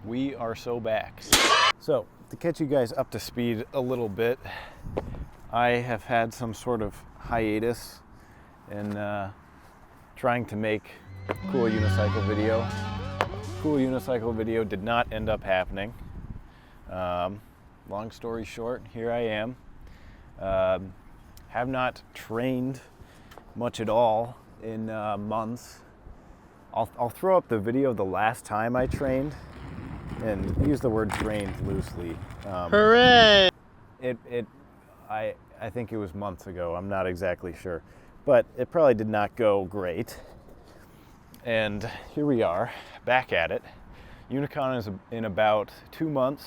We are so back. So, to catch you guys up to speed a little bit, I have had some sort of hiatus in trying to make a cool unicycle video. Cool unicycle video did not end up happening. Long story short, here I am. Have not trained much at all in months. I'll throw up the video of the last time I trained, and use the word trained loosely. Hooray! I think it was months ago. I'm not exactly sure, but it probably did not go great. And here we are, back at it. Unicon is in about 2 months,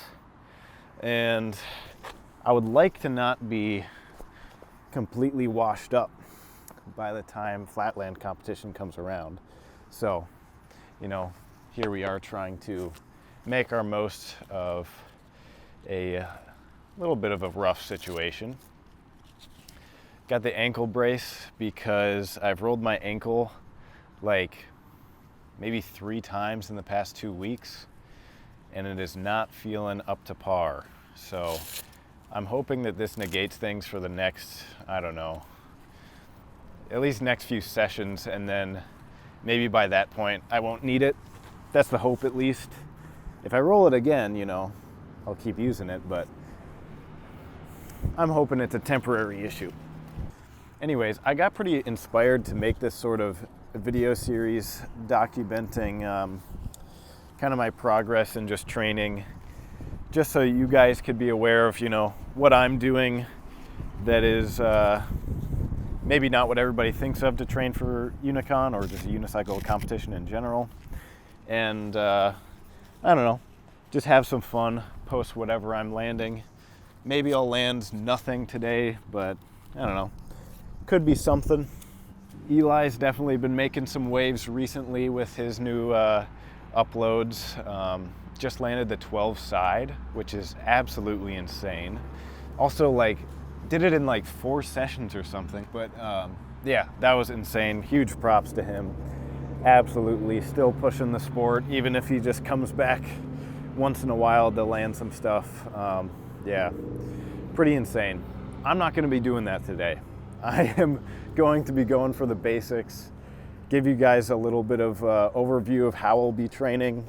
and I would like to not be completely washed up by the time flatland competition comes around. So, you know, here we are trying to make our most of a little bit of a rough situation. Got the ankle brace because I've rolled my ankle like maybe 3 times in the past 2 weeks, and it is not feeling up to par. So I'm hoping that this negates things for the next, I don't know, at least next few sessions, and then maybe by that point I won't need it. That's the hope, at least. If I roll it again, you know, I'll keep using it, but I'm hoping it's a temporary issue. Anyways, I got pretty inspired to make this sort of video series documenting kind of my progress in just training, just so you guys could be aware of, you know, what I'm doing that is maybe not what everybody thinks of to train for Unicon or just a unicycle competition in general. And I don't know, just have some fun, post whatever I'm landing. Maybe I'll land nothing today, but I don't know, could be something. Eli's definitely been making some waves recently with his new uploads. Just landed the 12 side, which is absolutely insane. Also, like, did it in like 4 sessions or something, but yeah, that was insane. Huge props to him. Absolutely still pushing the sport, even if he just comes back once in a while to land some stuff. Yeah, pretty insane. I'm not gonna be doing that today. I am going to be going for the basics, give you guys a little bit of overview of how I'll be training,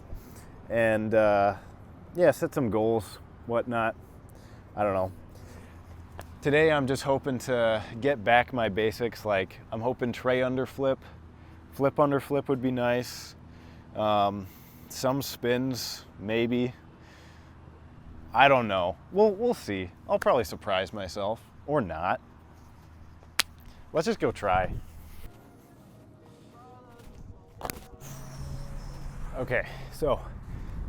and yeah, set some goals, whatnot. I don't know. Today I'm just hoping to get back my basics. Like, I'm hoping Trey Underflip, Flip Underflip would be nice. Some spins, maybe. I don't know. We'll see. I'll probably surprise myself, or not. Let's just go try. Okay, so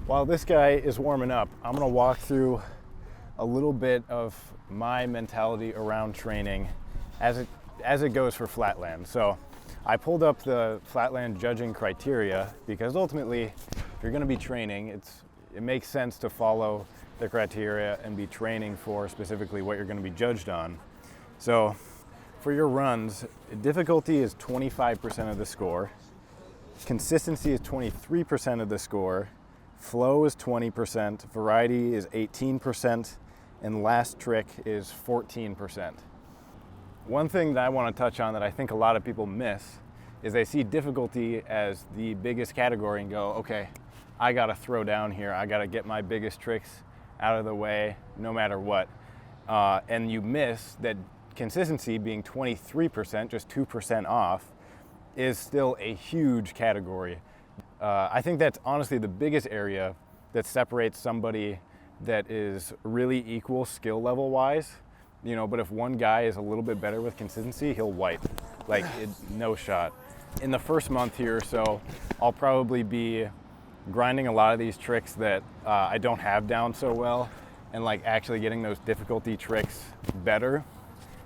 while this guy is warming up, I'm gonna walk through a little bit of my mentality around training as it goes for flatland. So I pulled up the flatland judging criteria because ultimately, if you're gonna be training, it makes sense to follow the criteria and be training for specifically what you're gonna be judged on. So for your runs, difficulty is 25% of the score, consistency is 23% of the score, flow is 20%, variety is 18%, and last trick is 14%. One thing that I want to touch on that I think a lot of people miss is they see difficulty as the biggest category and go, okay, I gotta throw down here, I gotta get my biggest tricks out of the way no matter what. And you miss that consistency being 23%, just 2% off, is still a huge category. I think that's honestly the biggest area that separates somebody that is really equal skill level wise, you know, but if one guy is a little bit better with consistency, he'll wipe, like no shot. In the first month here or so, I'll probably be grinding a lot of these tricks that I don't have down so well, and like actually getting those difficulty tricks better.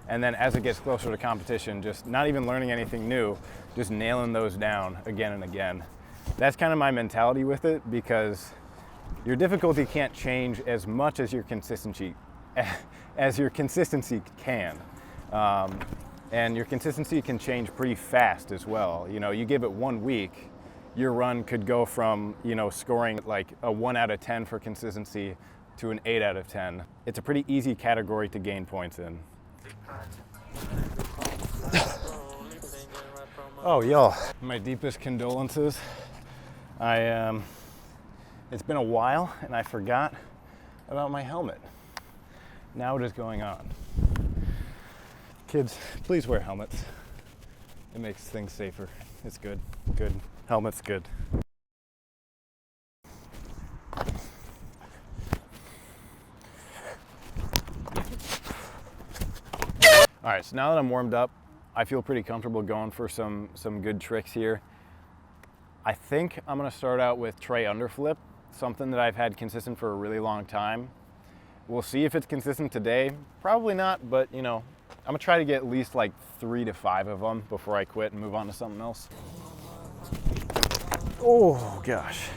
And then as it gets closer to competition, just not even learning anything new, just nailing those down again and again. That's kind of my mentality with it, because your difficulty can't change as much as your consistency can. And your consistency can change pretty fast as well. You know, you give it 1 week your run could go from, you know, scoring like a 1 out of 10 for consistency to an 8 out of 10. It's a pretty easy category to gain points in. Oh, y'all, my deepest condolences. It's been a while and I forgot about my helmet. Now it is going on. Kids, please wear helmets. It makes things safer. It's good. Good. Helmet's good. All right, so now that I'm warmed up, I feel pretty comfortable going for some good tricks here. I think I'm gonna start out with Trey Underflip, something that I've had consistent for a really long time. We'll see if it's consistent today. Probably not, but you know, I'm gonna try to get at least like 3 to 5 of them before I quit and move on to something else. Oh gosh.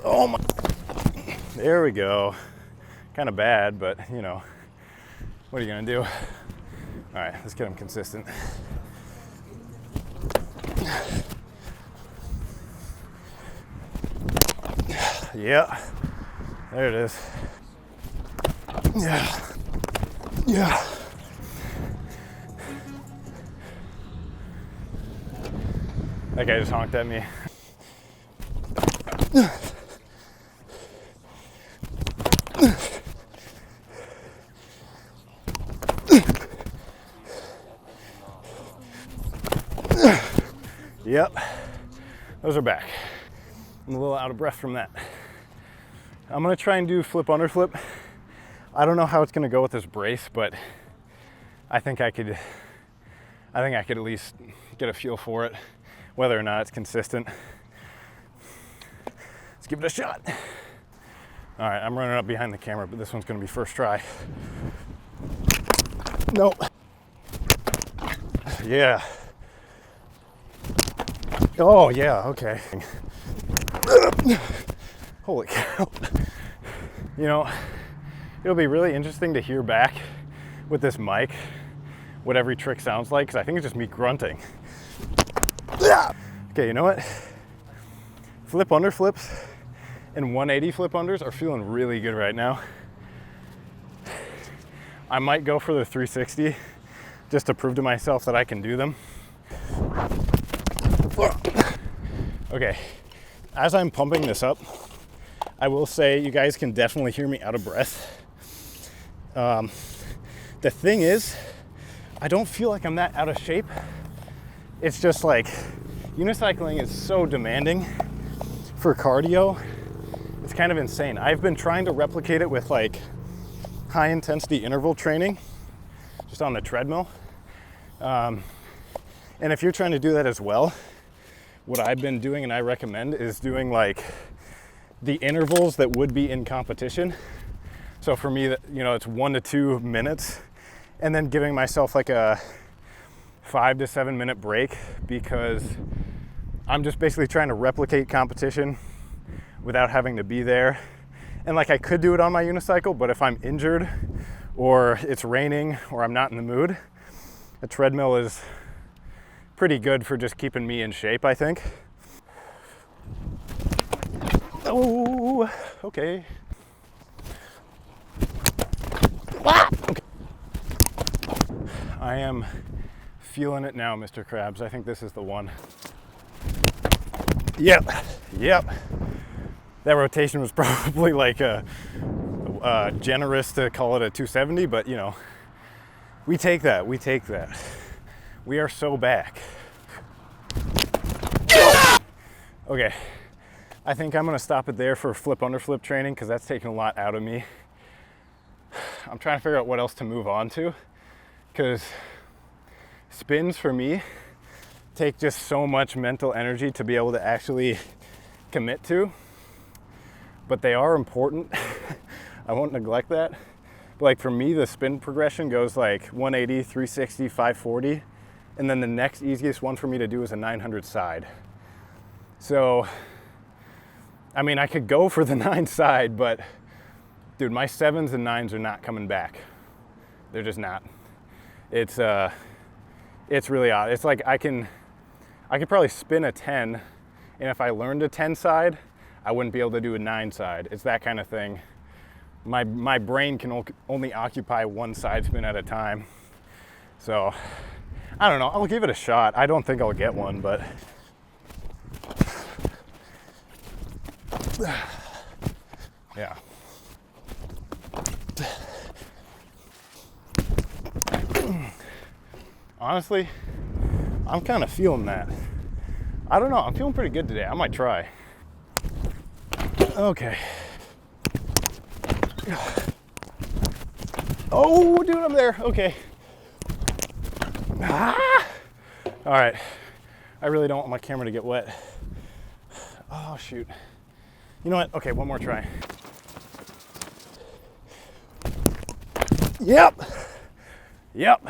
Oh my. There we go. Kind of bad, but you know, what are you gonna do? All right, let's get them consistent. Yeah, there it is. Yeah, yeah. That guy just honked at me. Yep, those are back. I'm a little out of breath from that. I'm gonna try and do Flip Underflip. I don't know how it's gonna go with this brace, but I think I could at least get a feel for it, whether or not it's consistent. Let's give it a shot. All right, I'm running up behind the camera, but this one's gonna be first try. Nope. Yeah. Oh yeah, okay. Holy cow. You know, it'll be really interesting to hear back with this mic what every trick sounds like, because I think it's just me grunting. Okay, you know what? Flip underflips and 180 flip unders are feeling really good right now. I might go for the 360 just to prove to myself that I can do them. Okay, as I'm pumping this up, I will say you guys can definitely hear me out of breath. The thing is, I don't feel like I'm that out of shape. It's just like, unicycling is so demanding for cardio. It's kind of insane. I've been trying to replicate it with like high intensity interval training, just on the treadmill. And if you're trying to do that as well, what I've been doing and I recommend is doing like the intervals that would be in competition. So for me, you know, it's 1 to 2 minutes, and then giving myself like a 5 to 7 minute break, because I'm just basically trying to replicate competition without having to be there. And like I could do it on my unicycle, but if I'm injured or it's raining or I'm not in the mood, a treadmill is pretty good for just keeping me in shape, I think. Oh, okay. Okay. I am feeling it now, Mr. Krabs. I think this is the one. Yep, yep. That rotation was probably like generous to call it a 270, but you know, we take that, we take that. We are so back. Okay, I think I'm gonna stop it there for flip underflip training, because that's taking a lot out of me. I'm trying to figure out what else to move on to, because spins for me take just so much mental energy to be able to actually commit to, but they are important. I won't neglect that. But like for me, the spin progression goes like 180, 360, 540, and then the next easiest one for me to do is a 900 side. So, I mean, I could go for the 9 side, but dude, my 7s and 9s are not coming back. They're just not. It's It's really odd. It's like I could probably spin a 10, and if I learned a 10 side, I wouldn't be able to do a 9 side. It's that kind of thing. My brain can only occupy one side spin at a time. So, I don't know. I'll give it a shot. I don't think I'll get one, but yeah. Honestly, I'm kind of feeling that. I don't know. I'm feeling pretty good today. I might try. Okay. Oh, dude, I'm there. Okay. Ah! All right. I really don't want my camera to get wet. Oh, shoot. You know what? Okay, one more try. Yep. Yep.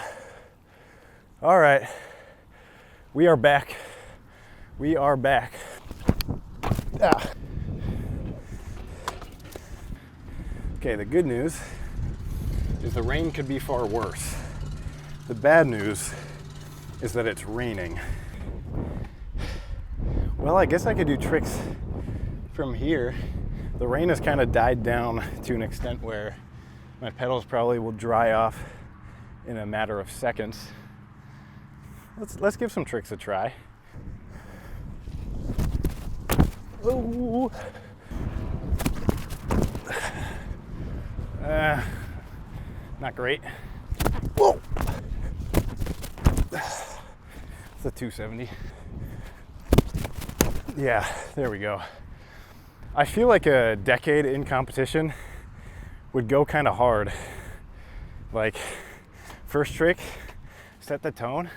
All right. We are back. We are back. Ah. Okay, the good news is the rain could be far worse. The bad news is that it's raining. Well, I guess I could do tricks from here. The rain has kind of died down to an extent where my pedals probably will dry off in a matter of seconds. Let's give some tricks a try. Ooh. Not great. Whoa. It's a 270. Yeah, there we go. I feel like a decade in competition would go kind of hard. Like, first trick, set the tone.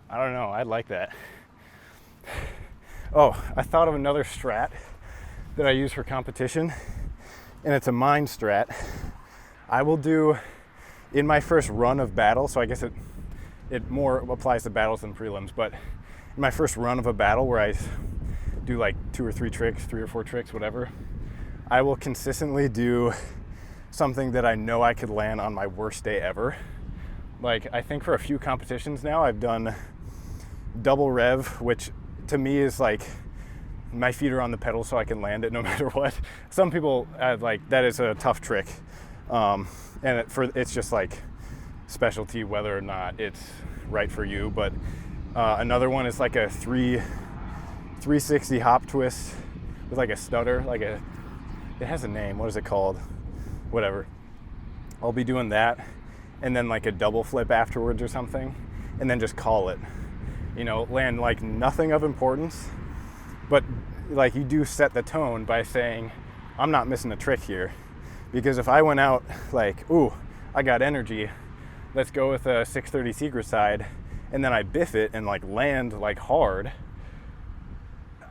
I don't know, I'd like that. Oh, I thought of another strat that I use for competition, and it's a mind strat. I will do, in my first run of battle, so I guess it more applies to battles than prelims, but in my first run of a battle where I do like 2 or 3 tricks, 3 or 4 tricks, whatever, I will consistently do something that I know I could land on my worst day ever. Like, I think for a few competitions now, I've done double rev, which to me is like my feet are on the pedal so I can land it no matter what. Some people like that is a tough trick, and it's just like specialty whether or not it's right for you. But another one is like a 360 hop twist with like a stutter, it has a name. What is it called? Whatever. I'll be doing that, and then like a double flip afterwards or something, and then just call it. You know, land like nothing of importance, but like you do set the tone by saying, I'm not missing a trick here. Because if I went out like, ooh, I got energy, let's go with a 630 Secretside, and then I biff it and like land like hard,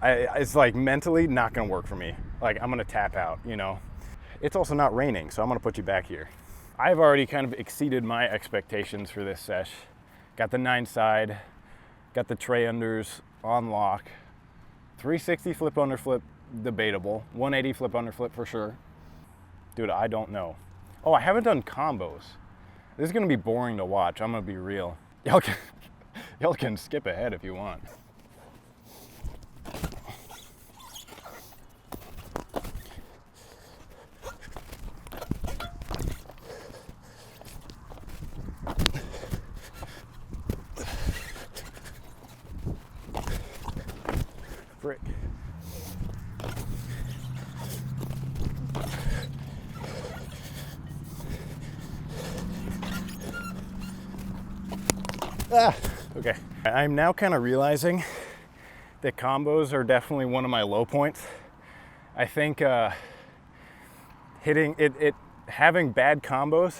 it's like mentally not gonna work for me. Like, I'm gonna tap out, you know. It's also not raining, so I'm gonna put you back here. I've already kind of exceeded my expectations for this sesh. Got the 9 side, got the Trey unders on lock. 360 flip underflip, debatable. 180 flip underflip for sure. Dude, I don't know. Oh, I haven't done combos. This is gonna be boring to watch, I'm gonna be real. Y'all can skip ahead if you want. Frick. Okay. I'm now kind of realizing that combos are definitely one of my low points. I think having bad combos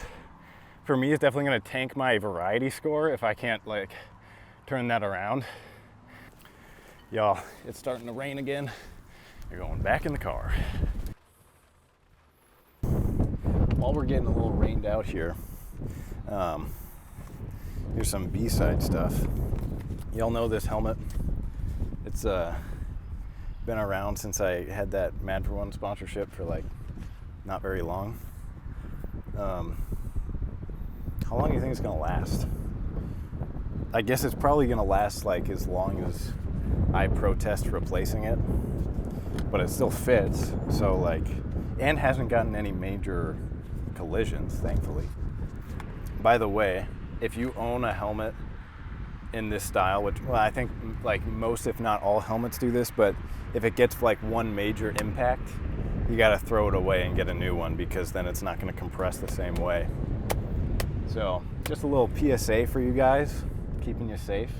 for me is definitely going to tank my variety score if I can't like turn that around. Y'all, it's starting to rain again. You're going back in the car. While we're getting a little rained out here, here's some B-side stuff. Y'all know this helmet. It's been around since I had that Mad for One sponsorship for like not very long. How long do you think it's gonna last? I guess it's probably gonna last like as long as I protest replacing it, but it still fits. So like, and hasn't gotten any major collisions, thankfully. By the way, if you own a helmet in this style, which, well, I think like most, if not all helmets do this, but if it gets like one major impact, you gotta throw it away and get a new one, because then it's not gonna compress the same way. So just a little PSA for you guys, keeping you safe.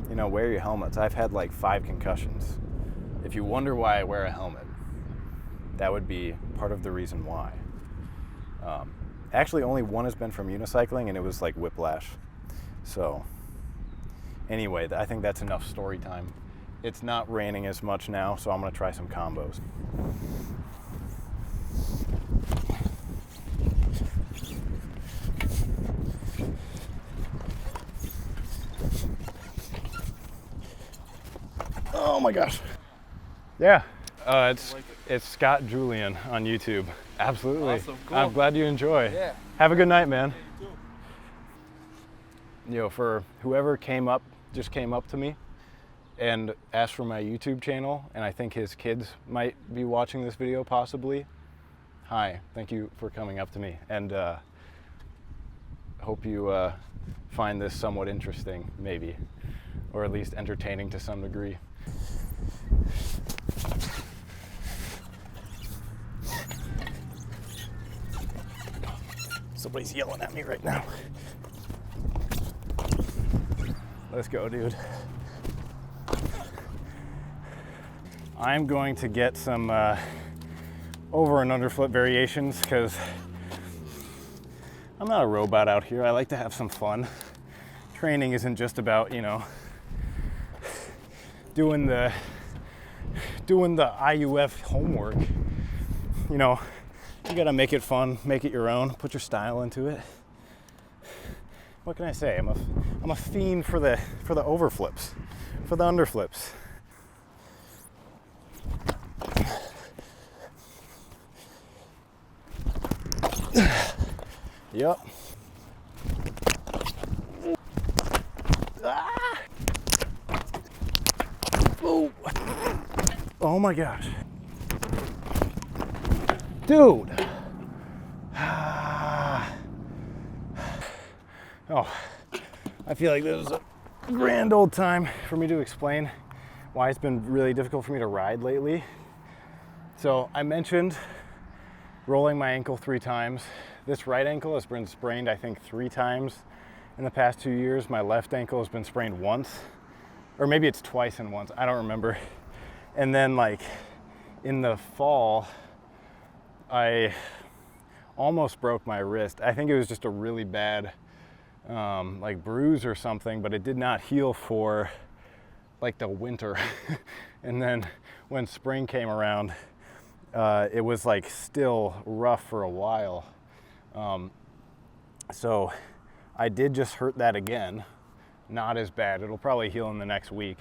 You know, wear your helmets. I've had like 5 concussions. If you wonder why I wear a helmet, that would be part of the reason why. Actually, only one has been from unicycling, and it was like whiplash. So anyway, I think that's enough story time. It's not raining as much now, so I'm gonna try some combos. Oh my gosh. Yeah, it's Scott Julian on YouTube. Absolutely. Awesome, cool. I'm glad you enjoy. Yeah. Have a good night, man. Yeah, you too. You know, for whoever just came up to me and asked for my YouTube channel, and I think his kids might be watching this video possibly. Hi, thank you for coming up to me, and hope you find this somewhat interesting, maybe, or at least entertaining to some degree. Somebody's yelling at me right now. Let's go, dude. I'm going to get some over and underflip variations, because I'm not a robot out here. I like to have some fun. Training isn't just about, you know, doing the IUF homework. You know, you gotta make it fun, make it your own, put your style into it. What can I say? I'm a fiend for the overflips, for the underflips. Yep. Ah! Oh. Oh my gosh. Dude. Oh, I feel like this is a grand old time for me to explain why it's been really difficult for me to ride lately. So I mentioned rolling my ankle 3 times. This right ankle has been sprained, I think, 3 times in the past 2 years. My left ankle has been sprained once, or maybe it's twice and once, I don't remember. And then like in the fall, I almost broke my wrist. I think it was just a really bad like bruise or something, but it did not heal for like the winter. And then when spring came around, it was like still rough for a while. So I did just hurt that again. Not as bad. It'll probably heal in the next week.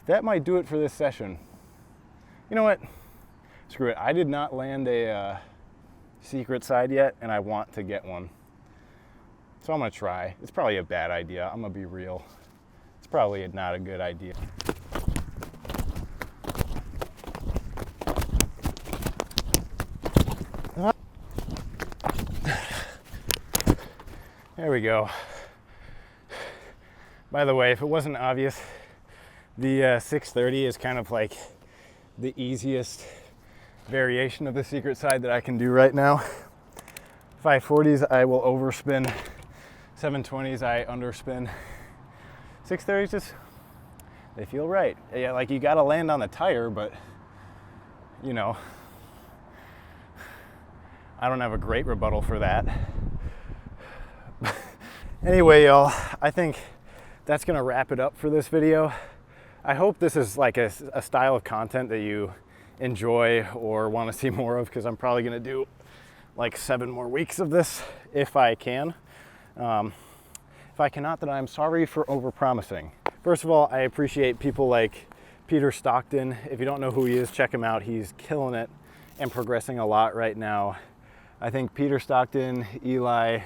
That might do it for this session. You know what? Screw it. I did not land a Secretside yet, and I want to get one. So I'm gonna try. It's probably a bad idea. I'm gonna be real. It's probably not a good idea. There we go. By the way, if it wasn't obvious, the 630 is kind of like the easiest variation of the Secretside that I can do right now. 540s I will overspin, 720s I underspin. 630s just, they feel right. Yeah, like you gotta land on the tire, but you know, I don't have a great rebuttal for that. Anyway, y'all, I think that's gonna wrap it up for this video. I hope this is like a style of content that you enjoy or want to see more of, because I'm probably gonna do like 7 more weeks of this if I can. If I cannot, then I'm sorry for overpromising. First of all, I appreciate people like Peter Stockton. If you don't know who he is, check him out. He's killing it and progressing a lot right now. I think Peter Stockton, Eli,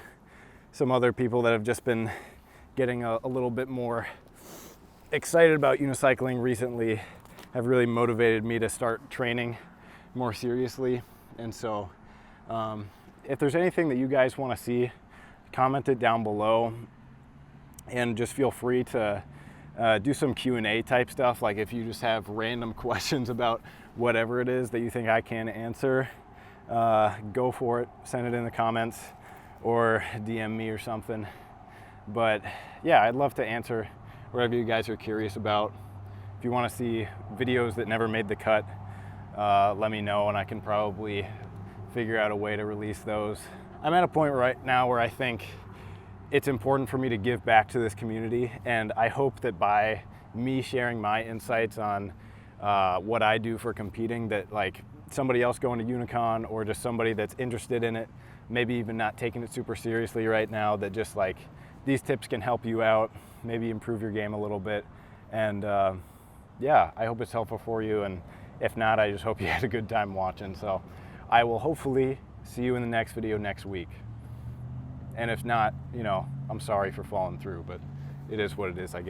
some other people that have just been getting a little bit more excited about unicycling recently have really motivated me to start training more seriously. And so if there's anything that you guys want to see, comment it down below, and just feel free to do some Q&A type stuff. Like if you just have random questions about whatever it is that you think I can answer, go for it, send it in the comments or DM me or something. But yeah, I'd love to answer whatever you guys are curious about. If you want to see videos that never made the cut, let me know and I can probably figure out a way to release those. I'm at a point right now where I think it's important for me to give back to this community, and I hope that by me sharing my insights on what I do for competing, that like somebody else going to Unicon or just somebody that's interested in it, maybe even not taking it super seriously right now, that just like these tips can help you out, maybe improve your game a little bit. And yeah, I hope it's helpful for you, and if not, I just hope you had a good time watching. So I will hopefully see you in the next video next week. And if not, you know, I'm sorry for falling through, but it is what it is, I guess.